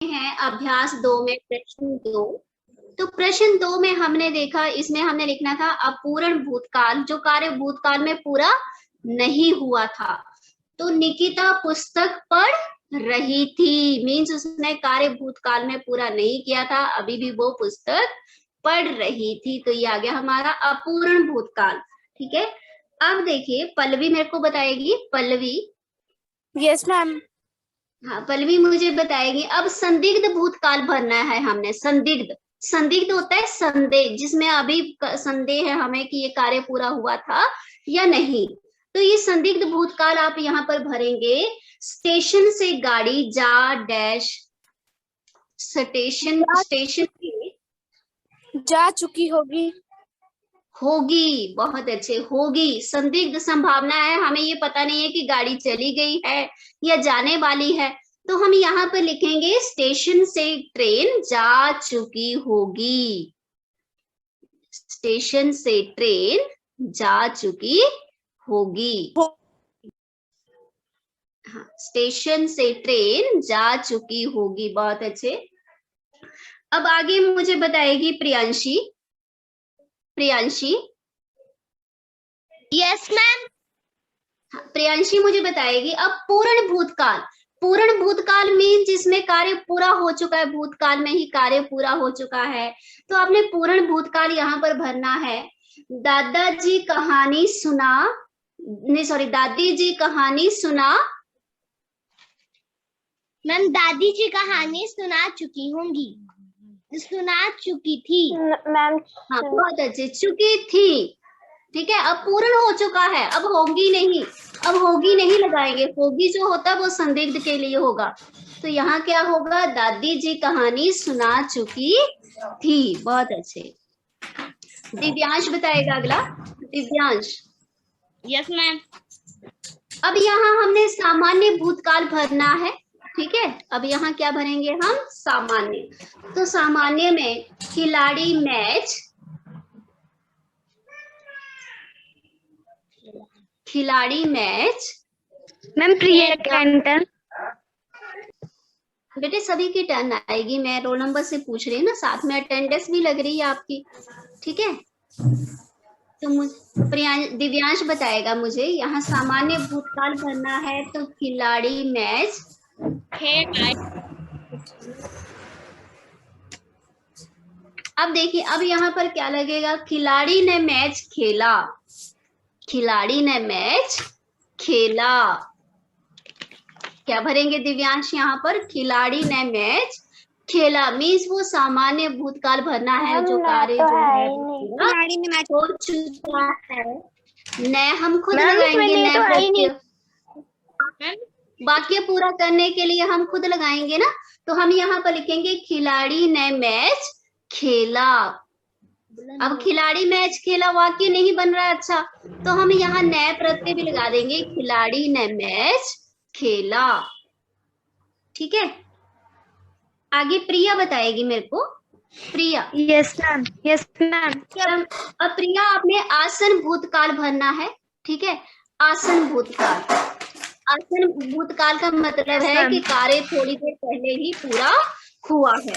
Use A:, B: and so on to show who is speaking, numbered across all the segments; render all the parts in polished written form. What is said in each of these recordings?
A: हैं अभ्यास 2 में प्रश्न 2। तो प्रश्न 2 में हमने देखा, इसमें हमने लिखना था अपूर्ण भूतकाल, जो कार्य भूतकाल में पूरा नहीं हुआ था। तो निकिता पुस्तक पढ़ रही थी, मीन्स उसने कार्य भूतकाल में पूरा नहीं किया था, अभी भी वो पुस्तक पढ़ रही थी। तो ये आ गया हमारा अपूर्ण भूतकाल। ठीक है, अब देखिए पल्लवी मेरे को बताएगी। Pallavi,
B: yes ma'am.
A: हाँ पल्लवी मुझे बताएगी। अब संदिग्ध भूतकाल भरना है हमने। संदिग्ध, संदिग्ध होता है संदेह, जिसमें अभी संदेह है हमें कि ये कार्य पूरा हुआ था या नहीं। तो ये संदिग्ध भूतकाल आप यहाँ पर भरेंगे। स्टेशन से गाड़ी जा डैश, स्टेशन स्टेशन
B: जा चुकी होगी।
A: होगी, बहुत अच्छे, होगी। संदिग्ध संभावना है, हमें ये पता नहीं है कि गाड़ी चली गई है या जाने वाली है। तो हम यहाँ पर लिखेंगे स्टेशन से ट्रेन जा चुकी होगी। स्टेशन से ट्रेन जा चुकी होगी। हाँ, स्टेशन से ट्रेन जा चुकी होगी, बहुत अच्छे। अब आगे मुझे बताएगी प्रियांशी। Priyanshi,
B: yes ma'am.
A: प्रियांशी मुझे बताएगी अब पूर्ण भूतकाल। पूर्ण भूतकाल मीन जिसमें कार्य पूरा हो चुका है, भूतकाल में ही कार्य पूरा हो चुका है। तो आपने पूर्ण भूतकाल यहाँ पर भरना है। दादाजी कहानी सुना, नहीं सॉरी, दादी जी कहानी सुना।
B: मैम दादी जी कहानी सुना चुकी होंगी, सुना चुकी थी मैम।
A: हाँ बहुत अच्छे, चुकी थी। ठीक है, अब पूर्ण हो चुका है, अब होगी नहीं। अब होगी नहीं लगाएंगे, होगी जो होता है वो संदिग्ध के लिए होगा। तो यहाँ क्या होगा, दादी जी कहानी सुना चुकी थी। बहुत अच्छे। दिव्यांश बताएगा अगला। Divyansh,
B: yes ma'am.
A: अब यहाँ हमने सामान्य भूतकाल भरना है। ठीक है, अब यहाँ क्या भरेंगे हम, सामान्य। तो सामान्य में खिलाड़ी मैच, खिलाड़ी मैच।
B: मैम प्रिया टंडन।
A: बेटे सभी की टर्न आएगी, मैं रोल नंबर से पूछ रही हूँ ना, साथ में अटेंडेंस भी लग रही है आपकी। ठीक है, तो दिव्यांश बताएगा मुझे, यहाँ सामान्य भूतकाल भरना है। तो खिलाड़ी मैच अब देखिए, अब यहाँ पर क्या लगेगा, खिलाड़ी ने मैच खेला। खिलाड़ी ने मैच खेला, क्या भरेंगे दिव्यांश यहाँ पर, खिलाड़ी ने मैच खेला। मीन्स वो सामान्य भूतकाल भरना है, जो कार्य जो है
B: खिलाड़ी ने मैच
A: हो चुका है। नए हम खुद लगाएंगे, नए प्रत्यय, वाक्य पूरा करने के लिए हम खुद लगाएंगे ना। तो हम यहाँ पर लिखेंगे खिलाड़ी ने मैच खेला। अब खिलाड़ी मैच खेला वाक्य नहीं बन रहा है, अच्छा, तो हम यहाँ नए प्रत्यय भी लगा देंगे, खिलाड़ी ने मैच खेला। ठीक है, आगे प्रिया बताएगी मेरे को। प्रिया,
B: यस मैम। Yes ma'am.
A: अब प्रिया आपने आसन भूतकाल भरना है। ठीक है, आसन भूतकाल। आसन भूतकाल का मतलब है कि कार्य थोड़ी देर पहले ही पूरा हुआ है।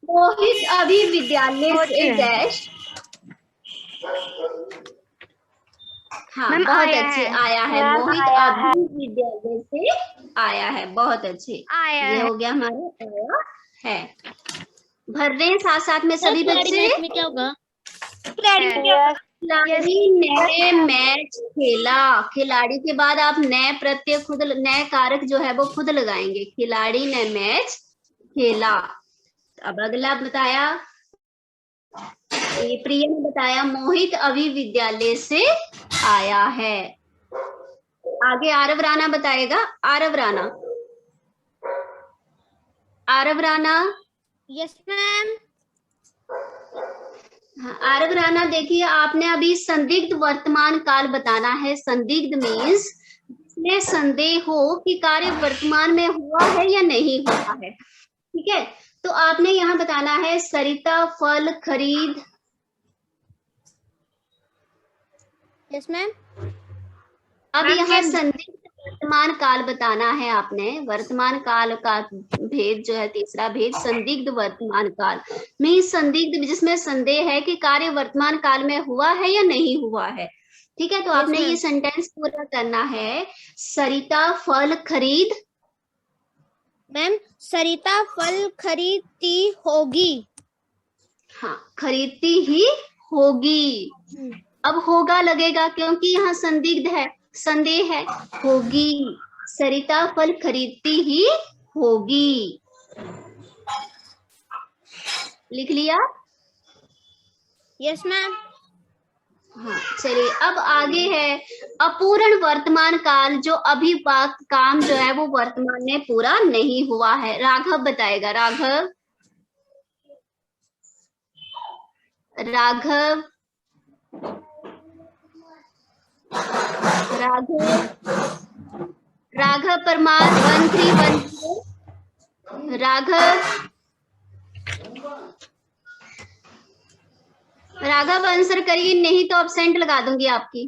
A: मोहित अभी विद्यालय से डैश, हाँ बहुत अच्छे, आया है। मोहित अभी विद्यालय से आया है, बहुत अच्छे। ये हो गया हमारा आया है। भर रहे हैं साथ साथ में सभी बच्चे।
B: में क्या होगा,
A: खिलाड़ी ने मैच खेला। खिलाड़ी के बाद आप नए प्रत्यय खुद, नए कारक जो है वो खुद लगाएंगे। खिलाड़ी ने मैच खेला। अब अगला बताया, ये प्रिया ने बताया, मोहित अभी विद्यालय से आया है। आगे आरव राणा बताएगा। आरव राणा, आरव राणा।
B: Yes ma'am.
A: हाँ, आरव राणा देखिए, आपने अभी संदिग्ध वर्तमान काल बताना है। संदिग्ध मीन्स जिसमें संदेह हो कि कार्य वर्तमान में हुआ है या नहीं हुआ है। ठीक है, तो आपने यहाँ बताना है सरिता फल खरीद।
B: Yes ma'am.
A: अब यहाँ संदिग्ध वर्तमान काल बताना है आपने। वर्तमान काल का भेद जो है, तीसरा भेद संदिग्ध वर्तमान काल में, संदिग्ध जिसमें संदेह है कि कार्य वर्तमान काल में हुआ है या नहीं हुआ है। ठीक है, तो आपने ये सेंटेंस पूरा करना है। सरिता फल खरीद,
B: मैम सरिता फल खरीदती होगी।
A: हाँ, खरीदती ही होगी। अब होगा लगेगा क्योंकि यहाँ संदिग्ध है, संदेह है। होगी, सरिता फल खरीदती ही होगी। लिख लिया?
B: Yes ma'am.
A: हाँ, चलिए अब आगे है अपूर्ण वर्तमान काल, जो अभी काम जो है वो वर्तमान में पूरा नहीं हुआ है। राघव बताएगा। राघव, राघव, राघव, राघव परमार 1310। राघव, राघव आंसर करिए, नहीं तो अब्सेंट लगा दूंगी आपकी।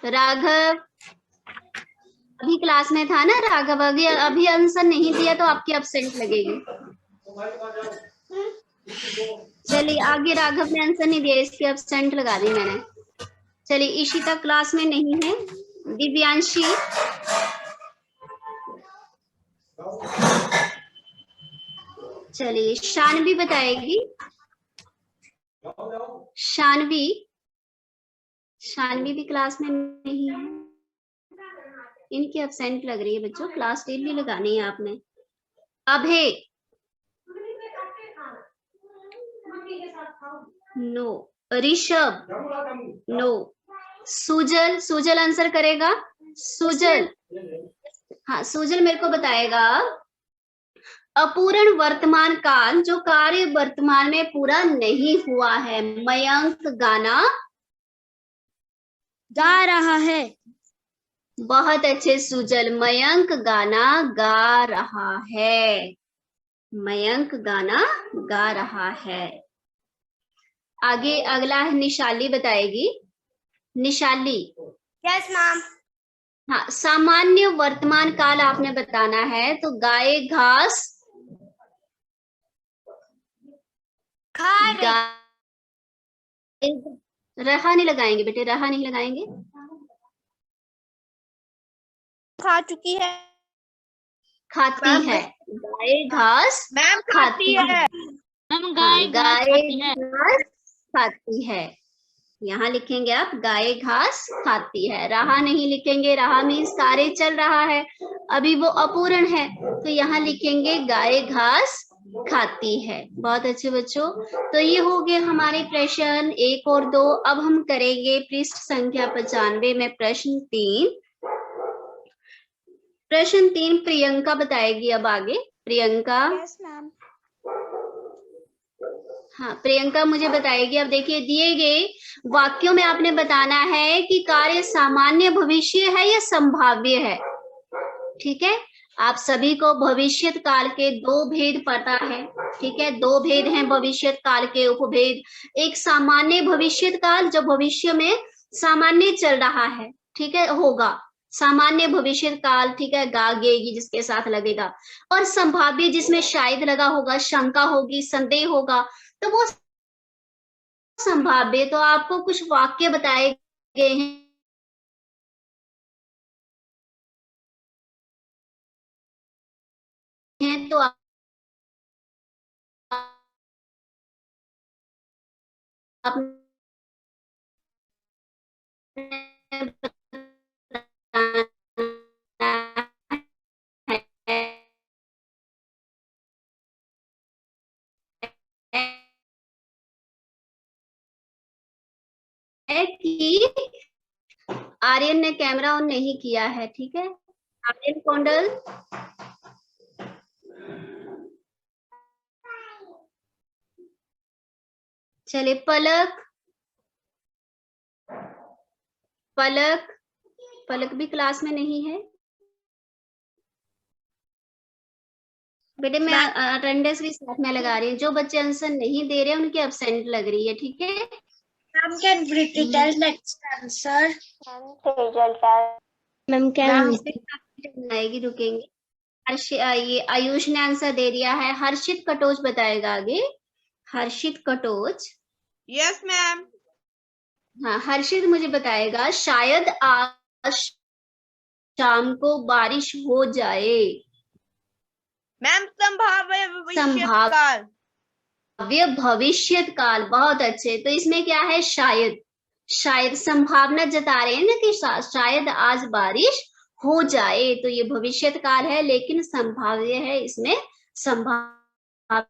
A: राघव अभी क्लास में था ना राघव, अभी आंसर नहीं दिया तो आपकी अब्सेंट लगेगी। चलिए आगे, राघव ने आंसर नहीं दिया, इसकी अब्सेंट लगा दी मैंने। चलिए इशिता क्लास में नहीं है। दिव्यांशी, चलिए शानवी बताएगी। शानवी, शानवी भी क्लास में नहीं है, इनकी एब्सेंट लग रही है बच्चों, क्लास डेली लगानी है आपने। Abhay, no. Rishabh, no. Sujal, Sujal answer करेगा। सुजल, हाँ सुजल मेरे को बताएगा। अपूर्ण वर्तमान काल, जो कार्य वर्तमान में पूरा नहीं हुआ है। मयंक गाना
B: गा रहा है।
A: बहुत अच्छे सुजल, मयंक गाना गा रहा है। मयंक गाना गा रहा है। आगे अगला है निशाली बताएगी। निशाली,
B: यस मैम।
A: हाँ, सामान्य वर्तमान काल आपने बताना है, तो गाय घास
B: खा रही।
A: रहा नहीं लगाएंगे बेटे, रहा नहीं लगाएंगे।
B: खा चुकी है।
A: खाती है, गाय घास
B: मैम खाती है। मैम
A: गाय घास खाती है। यहाँ लिखेंगे आप गाय घास खाती है। रहा नहीं लिखेंगे, रहा मीन्स कार्य चल रहा है, अभी वो अपूर्ण है, तो यहाँ लिखेंगे गाय घास खाती है। बहुत अच्छे बच्चों, तो ये हो गए हमारे प्रश्न 1 और 2। अब हम करेंगे पृष्ठ संख्या 95 में प्रश्न 3। प्रश्न 3 प्रियंका बताएगी अब आगे। Priyanka,
B: yes ma'am.
A: हाँ प्रियंका मुझे बताएगी। अब देखिए, दिए गए वाक्यों में आपने बताना है कि कार्य सामान्य भविष्य है या संभाव्य है। ठीक है, आप सभी को भविष्य काल के 2 भेद पता है। ठीक है, 2 भेद हैं भविष्य काल के उपभेद। एक सामान्य भविष्य काल, जो भविष्य में सामान्य चल रहा है, ठीक है, होगा सामान्य भविष्य काल। ठीक है, गागेगी जिसके साथ लगेगा। और संभाव्य जिसमें शायद लगा होगा, शंका होगी, संदेह होगा, तो वो संभाव्य। तो आपको कुछ वाक्य बताए गए हैं, तो आप है कि आर्यन ने कैमरा ऑन नहीं किया है। ठीक है, आर्यन कोंडल, चले पलक, पलक, पलक भी क्लास में नहीं है बेटे। मैं अटेंडेंस भी साथ में लगा रही हूँ, जो बच्चे आंसर नहीं दे रहे उनकी एब्सेंट लग रही है। ठीक है,
B: Ma'am, can British tell next answer? Ma'am, can
A: आएगी, रुकेंगे। ये आयुष ने आंसर दे दिया है। हर्षित कटोच बताएगा आगे। हर्षित कटोच।
C: Yes ma'am.
A: हाँ, हर्षित मुझे बताएगा शायद आज शाम को बारिश हो जाए।
C: मैम संभाव्य भविष्यत काल।
A: संभाव्य भविष्यत काल, बहुत अच्छे। तो इसमें क्या है? शायद। शायद संभावना जता रहे हैं ना कि शायद आज बारिश हो जाए, तो ये भविष्यत काल है लेकिन संभाव्य है, इसमें संभावना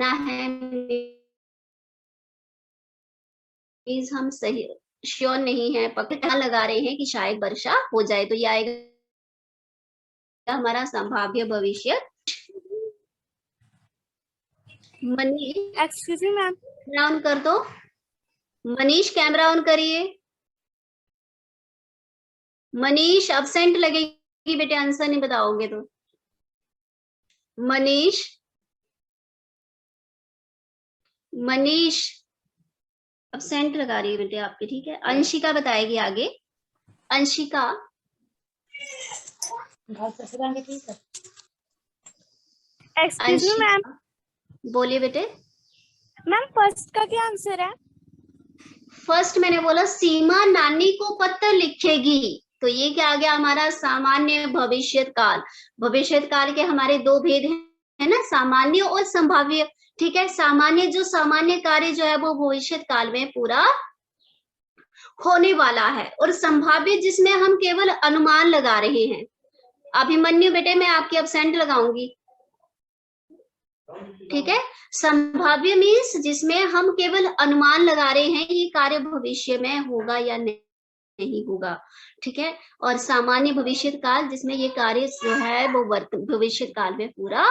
A: है, मीन्स हम सही श्योर नहीं है, पक्का लगा रहे हैं कि शायद वर्षा हो जाए, तो ये आएगा हमारा संभाव्य भविष्य। Manish,
B: excuse me ma'am,
A: camera on कर दो। मनीष कैमरा ऑन करिए। मनीष अब्सेंट लगेगी बेटे, आंसर नहीं बताओगे तो। मनीष, मनीष अब्सेंट लगा रही है बेटे आपके, ठीक है। अंशिका बताएगी आगे। अंशिका।
B: एक्सक्यूज मी मैम,
A: बोलिए बेटे।
B: मैम फर्स्ट का क्या आंसर है?
A: फर्स्ट मैंने बोला सीमा नानी को पत्र लिखेगी, तो ये क्या आ गया हमारा? सामान्य भविष्यत काल। भविष्यत काल के हमारे दो भेद है ना, सामान्य और संभाव्य, ठीक है। सामान्य, जो सामान्य कार्य जो है वो भविष्यत काल में पूरा होने वाला है, और संभाव्य जिसमें हम केवल अनुमान लगा रहे हैं। अभिमन्यु बेटे मैं आपकी अब्सेंट लगाऊंगी, ठीक है। संभाव्य मीन्स जिसमें हम केवल अनुमान लगा रहे हैं ये कार्य भविष्य में होगा या नहीं होगा, ठीक है। और सामान्य भविष्य काल जिसमें ये कार्य जो है वो भविष्य काल में पूरा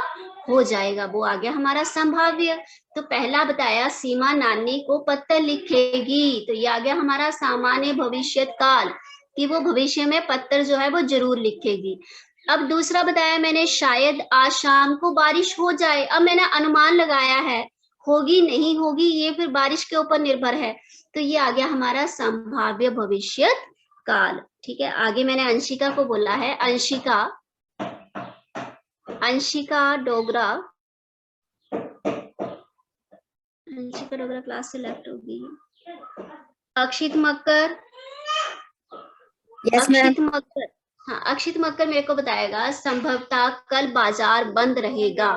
A: हो जाएगा, वो आ गया हमारा संभाव्य। तो पहला बताया सीमा नानी को पत्र लिखेगी, तो ये आ गया हमारा सामान्य भविष्य काल कि वो भविष्य में पत्र जो है वो जरूर लिखेगी। अब दूसरा बताया मैंने शायद आज शाम को बारिश हो जाए। अब मैंने अनुमान लगाया है, होगी नहीं होगी ये फिर बारिश के ऊपर निर्भर है, तो ये आ गया हमारा संभाव्य भविष्यत काल, ठीक है। आगे मैंने अंशिका को बोला है। अंशिका, अंशिका डोगरा, अंशिका डोगरा क्लास से लेफ्ट होगी। अक्षित मक्कर, अक्षित मक्कर, हाँ अक्षित मक्कर मेरे को बताएगा संभवतः कल बाजार बंद रहेगा।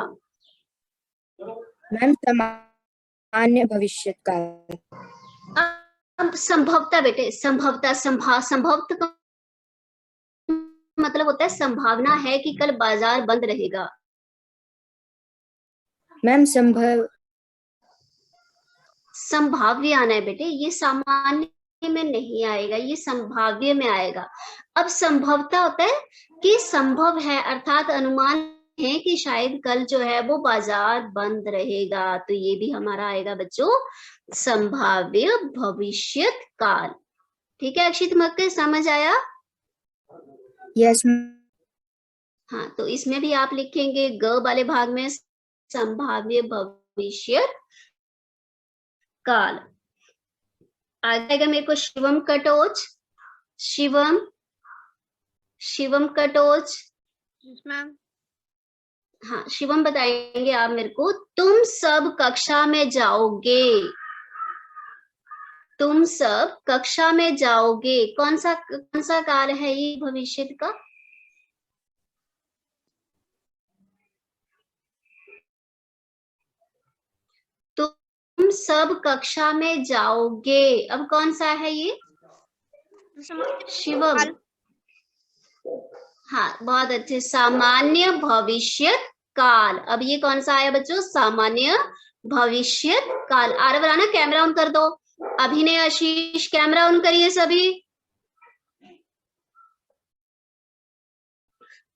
D: मैम सामान्य भविष्य काल।
A: अब संभवतः बेटे, संभवतः संभवतः मतलब होता है संभावना है कि कल बाजार बंद रहेगा।
D: मैम
A: संभाव्य आना है बेटे, ये सामान्य में नहीं आएगा, ये संभाव्य में आएगा। अब संभवतः होता है कि संभव है, अर्थात अनुमान है कि शायद कल जो है वो बाजार बंद रहेगा, तो ये भी हमारा आएगा बच्चों संभाव्य भविष्यत काल, ठीक है। अक्षित मक्कर समझ आया?
D: यस।
A: हाँ, तो इसमें भी आप लिखेंगे ग वाले भाग में संभाव्य भविष्यत काल। आएगा मेरे को शिवम कटोच। शिवम, शिवम कटोच।
C: मैम।
A: हाँ शिवम बताएंगे आप मेरे को। तुम सब कक्षा में जाओगे, तुम सब कक्षा में जाओगे, कौन सा काल है ये भविष्य का? तुम सब कक्षा में जाओगे, अब कौन सा है ये? शिवम, हाँ बहुत अच्छे, सामान्य भविष्यत काल। अब ये कौन सा आया बच्चों? सामान्य भविष्यत काल। आरव राणा कैमरा ऑन कर दो। अभिनय, आशीष कैमरा ऑन करिए सभी।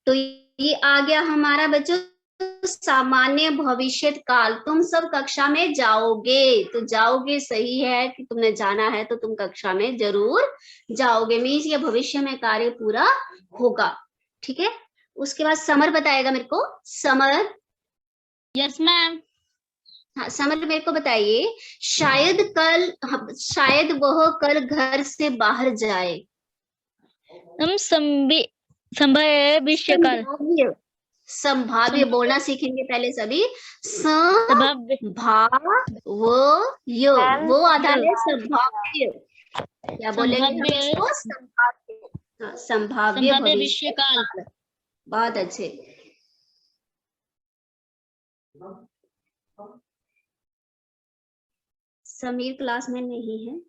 A: तो ये आ गया हमारा बच्चों सामान्य भविष्यत काल। तुम सब कक्षा में जाओगे, तो जाओगे सही है कि तुमने जाना है तो तुम कक्षा में जरूर जाओगे, मीन्स ये भविष्य में कार्य पूरा होगा, ठीक है। उसके बाद समर बताएगा मेरे को। समर।
B: Yes ma'am.
A: हाँ समर मेरे को बताइए शायद वह कल घर से बाहर जाए।
E: हम संभाव्य काल।
A: संभाव्य, संभाव्य बोलना सीखेंगे पहले सभी।
E: संभाव्य
A: संभाव्य, वो आधा है संभाव्य। क्या बोलेंगे हम
E: संभाव्य
A: इसको? संभाव्य। हाँ, संभाव्य
E: संभाव्य
A: भविष्य
E: काल।
A: बहुत अच्छे। समीर क्लास में नहीं है।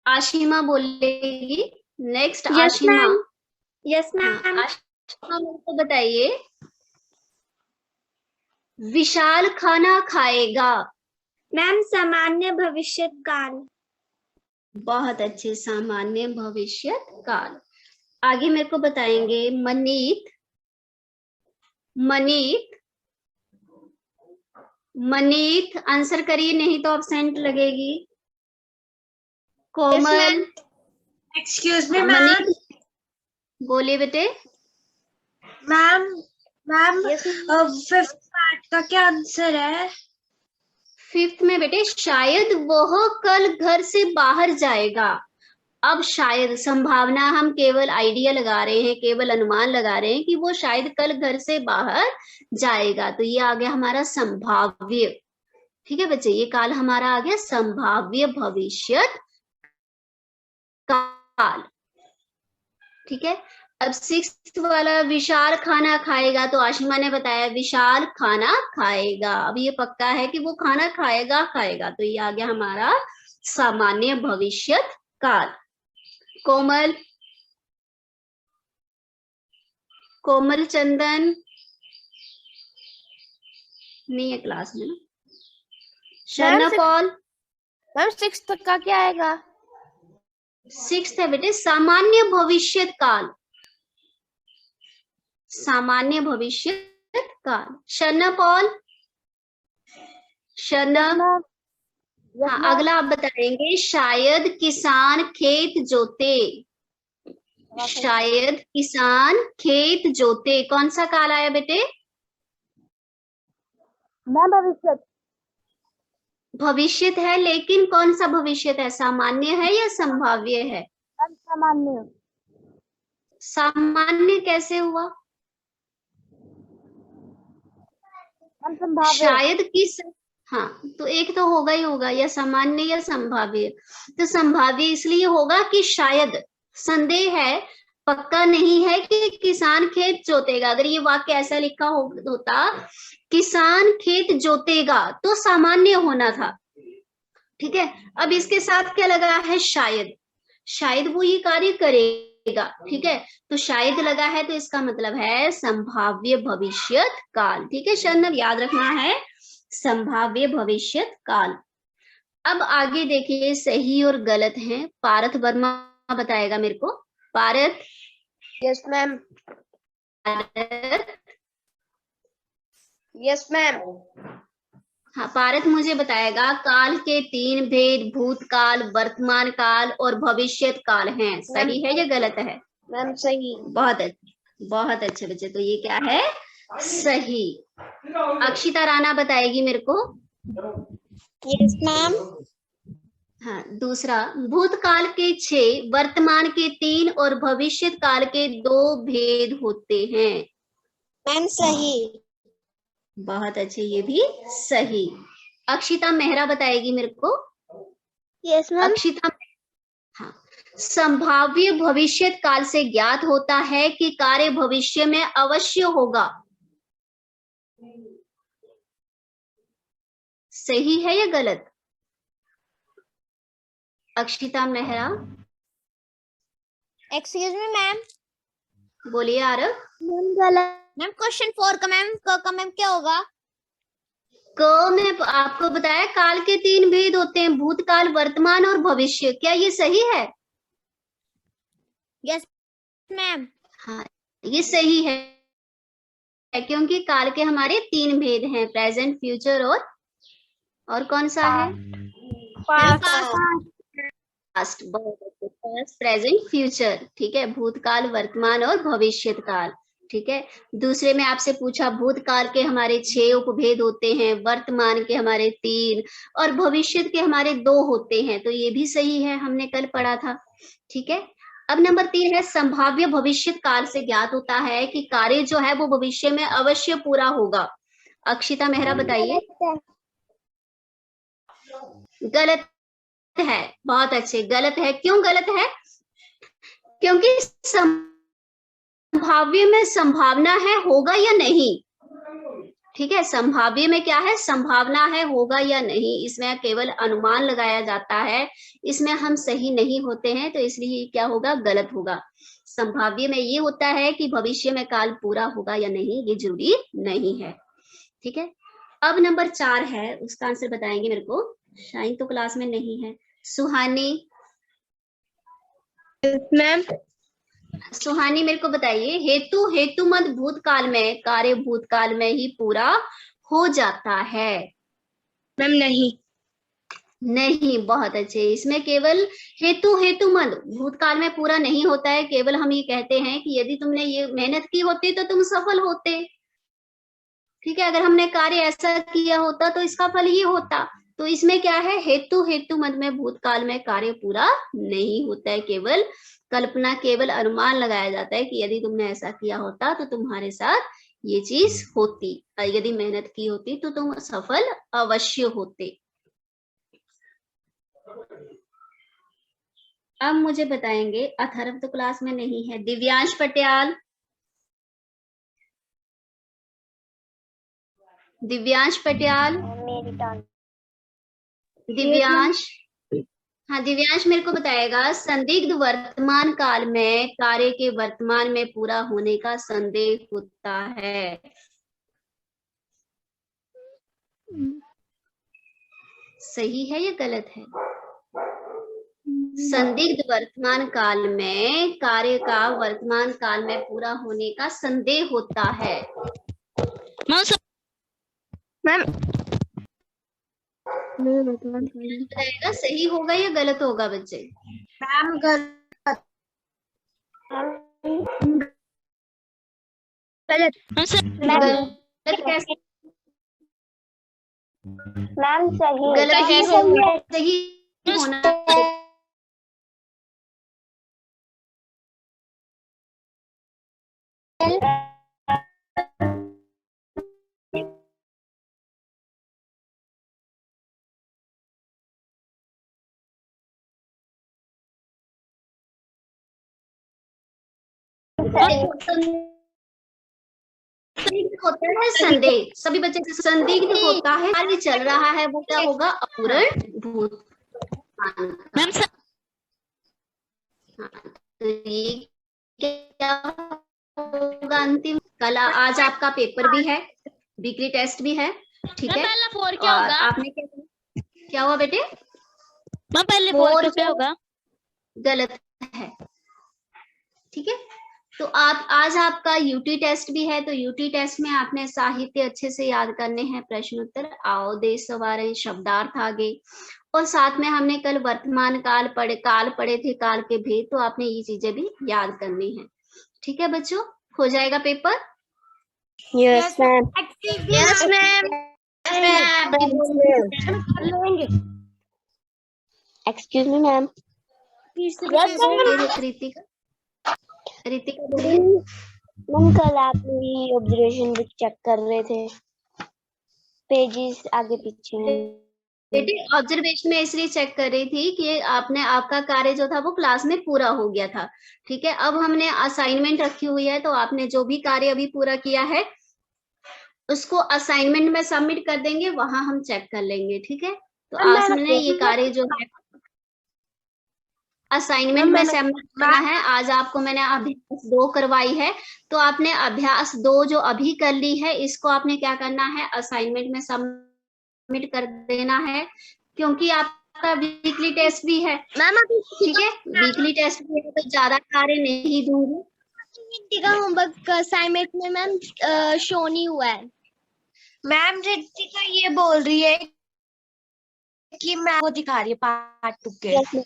A: आशिमा बोलेगी next. Ashima,
B: yes
A: ma'am. Ashima मेरे को बताइए, विशाल खाना खाएगा।
B: मैम सामान्य भविष्य काल।
A: बहुत अच्छे, सामान्य भविष्य काल। आगे मेरे को बताएंगे मनीत। मनीत, मनीत आंसर करिए, नहीं तो एब्सेंट लगेगी। कोमल,
B: एक्सक्यूज मी
A: मनीत बोलिए बेटे।
B: मैम। मैम फिफ्थ पार्ट का क्या आंसर है?
A: फिफ्थ में बेटे, शायद वह कल घर से बाहर जाएगा। अब शायद, संभावना हम केवल आइडिया लगा रहे हैं, केवल अनुमान लगा रहे हैं कि वो शायद कल घर से बाहर जाएगा। तो ये आ गया हमारा संभाव्य। ठीक है बच्चे, ये काल हमारा आ गया संभाव्य भविष्य काल। ठीक है। अब सिक्स्थ वाला विशाल खाना खाएगा, तो आशिमा ने बताया विशाल खाना खाएगा। अब ये पक्का है कि वो खाना खाएगा खाएगा, तो ये आ गया हमारा सामान्य भविष्य काल। कोमल, कोमल चंदन नहीं है क्लास में ना। शर्ना पॉल,
B: मैम सिक्स्थ का क्या आएगा?
A: सिक्स्थ है बेटे सामान्य भविष्य काल। सामान्य भविष्य काल। शर्ना पॉल, शर्ना। हाँ, अगला आप बताएंगे शायद किसान खेत जोते। शायद किसान खेत जोते, कौन सा काल आया बेटे?
B: मैम भविष्य।
A: भविष्य है, लेकिन कौन सा भविष्य है? सामान्य है या संभाव्य है?
B: सामान्य।
A: सामान्य कैसे हुआ? शायद किस, हाँ तो एक तो होगा ही होगा, या सामान्य या संभाव्य। तो संभाव्य इसलिए होगा कि शायद संदेह है, पक्का नहीं है कि किसान खेत जोतेगा। अगर ये वाक्य ऐसा लिखा होता किसान खेत जोतेगा, तो सामान्य होना था। ठीक है। अब इसके साथ क्या लगा है? शायद। शायद वो ये कार्य करेगा। ठीक है, तो शायद लगा है, तो इसका मतलब है संभाव्य भविष्य काल। ठीक है शर्नव, याद रखना है संभाव्य भविष्य काल। अब आगे देखिए, सही और गलत हैं। पारथ वर्मा बताएगा मेरे को। Parth.
C: Yes ma'am. Yes ma'am.
A: हाँ, पारथ मुझे बताएगा काल के 3 भेद भूतकाल, वर्तमान काल और भविष्य काल हैं। सही है या गलत है?
C: मैम सही।
A: बहुत अच्छे, बहुत अच्छे बच्चे। तो ये क्या है? सही। अक्षिता राणा बताएगी मेरे को।
B: Yes ma'am.
A: हाँ, दूसरा, भूतकाल के 6, वर्तमान के 3 और भविष्य काल के 2 भेद होते हैं।
B: मैम सही।
A: बहुत अच्छे, ये भी सही। अक्षिता मेहरा बताएगी मेरे को।
B: Yes ma'am.
A: अक्षिता, हाँ, संभाव्य भविष्य काल से ज्ञात होता है कि कार्य भविष्य में अवश्य होगा। सही है या गलत? Akshita Mehra.
B: Excuse me ma'am.
A: बोलिए आरव।
B: मैम क्वेश्चन 4 का मैम, का मैम क्या होगा?
A: क में आपको बताया काल के 3 भेद होते हैं, भूतकाल, वर्तमान और भविष्य। क्या ये सही है?
B: Yes ma'am.
A: हाँ, ये सही है, क्योंकि काल के हमारे 3 भेद हैं, प्रेजेंट, फ्यूचर और कौन सा है? Past, past, present, future. ठीक है, भूतकाल, वर्तमान और भविष्य काल। ठीक है। दूसरे में आपसे पूछा भूतकाल के हमारे 6 उपभेद होते हैं, वर्तमान के हमारे 3 और भविष्य के हमारे 2 होते हैं। तो ये भी सही है, हमने कल पढ़ा था। ठीक है। अब नंबर 3 है संभाव्य भविष्यत काल से ज्ञात होता है कि कार्य जो है वो भविष्य में अवश्य पूरा होगा। अक्षिता मेहरा बताइए। गलत है। बहुत अच्छे, गलत है। क्यों गलत है? क्योंकि संभाव्य में संभावना है होगा या नहीं। ठीक है, संभाव्य में क्या है? संभावना है होगा या नहीं, इसमें केवल अनुमान लगाया जाता है, इसमें हम सही नहीं होते हैं, तो इसलिए क्या होगा? गलत होगा। संभाव्य में ये होता है कि भविष्य में काल पूरा होगा या नहीं, ये जरूरी नहीं है। ठीक है, अब नंबर 4 है, उसका आंसर बताएंगे मेरे को। शाइन तो क्लास में नहीं है। सुहानी।
C: मैम
A: सुहानी मेरे को बताइए, हेतु मत भूतकाल में कार्य भूतकाल में ही पूरा हो जाता है।
C: मैम नहीं।
A: नहीं, बहुत अच्छे। इसमें केवल हेतु मत भूतकाल में पूरा नहीं होता है, केवल हम ये कहते हैं कि यदि तुमने ये मेहनत की होती तो तुम सफल होते। ठीक है, अगर हमने कार्य ऐसा किया होता तो इसका फल ये होता। तो इसमें क्या है? हेतु मत में भूतकाल में कार्य पूरा नहीं होता है, केवल कल्पना, केवल अनुमान लगाया जाता है कि यदि तुमने ऐसा किया होता तो तुम्हारे साथ ये चीज होती, यदि मेहनत की होती तो तुम सफल अवश्य होते। अब मुझे बताएंगे, अथर्व तो क्लास में नहीं है। दिव्यांश पटियाल। दिव्यांश पटियाल। दिव्यांश। हाँ, दिव्यांश मेरे को बताएगा, संदिग्ध वर्तमान काल में कार्य के वर्तमान में पूरा होने का संदेह होता है। सही है या गलत है? संदिग्ध वर्तमान काल में कार्य का वर्तमान काल में पूरा होने का संदेह होता है।
C: मैम
A: बताएगा सही होगा या गलत होगा बच्चे?
C: मैम गलत।
A: गलत कैसे?
C: मैम सही।
A: गलत कैसे होगा? सही होना चाहिए। होता है संदेह, सभी बच्चे संदिग्ध होता है, कार्य चल रहा है, वो क्या होगा? अपूर्ण भूतकाल। तो ये क्या होगा? अंतिम। कल आज आपका पेपर भी है, वीकली टेस्ट भी है। ठीक है,
E: फोर क्या होगा?
A: आपने क्या हुआ बेटे?
E: पहले फोर क्या होगा?
A: गलत है। ठीक है, तो आप आज आपका यूटी टेस्ट भी है, तो यूटी टेस्ट में आपने साहित्य अच्छे से याद करने हैं, प्रश्न उत्तर, आओ देश सवारे, शब्दार्थ आगे, और साथ में हमने कल वर्तमान काल पढ़े थे, काल के भेद, तो आपने ये चीजें भी याद करनी है। ठीक है बच्चों, हो जाएगा paper?
C: Yes ma'am.
B: Yes ma'am.
C: Excuse me ma'am.
A: Ritika
C: ma'am कल आप मेरी ऑब्जर्वेशन बुक चेक कर रहे थे, पेजेस आगे पीछे हैं।
A: बेटे ऑब्जर्वेशन में इसलिए चेक कर रही थी कि आपका कार्य जो था वो क्लास में पूरा हो गया था। ठीक है, अब हमने असाइनमेंट रखी हुई है, तो आपने जो भी कार्य अभी पूरा किया है उसको असाइनमेंट में सबमिट कर देंगे, वहां हम चेक कर लेंगे। ठीक है, तो आज हमने ये कार्य जो है असाइनमेंट में सबमिट करना है। आज आपको मैंने अभ्यास 2 करवाई है, तो आपने अभ्यास 2 जो अभी कर ली है, इसको आपने क्या करना है? असाइनमेंट में सबमिट कर देना है, क्योंकि आपका वीकली टेस्ट भी है।
B: मैम अभी
A: ठीक है, वीकली टेस्ट भी है, तो ज्यादा कार्य नहीं दूंगी।
B: का होमवर्क असाइनमेंट में मैम शो नहीं हुआ है।
C: मैम रितिका ये बोल रही है कि मैं वो दिखा रही है पार्ट 2 के।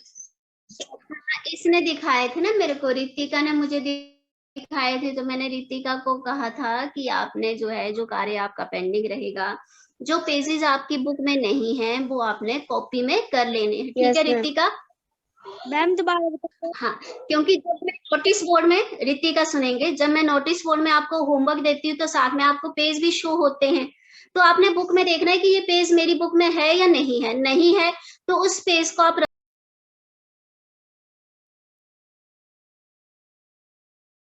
A: इसने दिखाए थे ना मेरे को, रितिका ने मुझे दिखाए थे, तो मैंने रितिका को कहा था कि आपने जो है, जो कार्य आपका पेंडिंग रहेगा, जो पेजेस आपकी बुक में नहीं है, वो आपने कॉपी में कर लेने हैं। ठीक है रितिका?
C: मैम दोबारा बताओ।
A: हाँ, क्योंकि जब मैं नोटिस बोर्ड में, रितिका सुनेंगे, जब मैं नोटिस बोर्ड में आपको होमवर्क देती हूँ तो साथ में आपको पेज भी शो होते हैं, तो आपने बुक में देखना है कि ये पेज मेरी बुक में है या नहीं है। नहीं है तो उस पेज को आप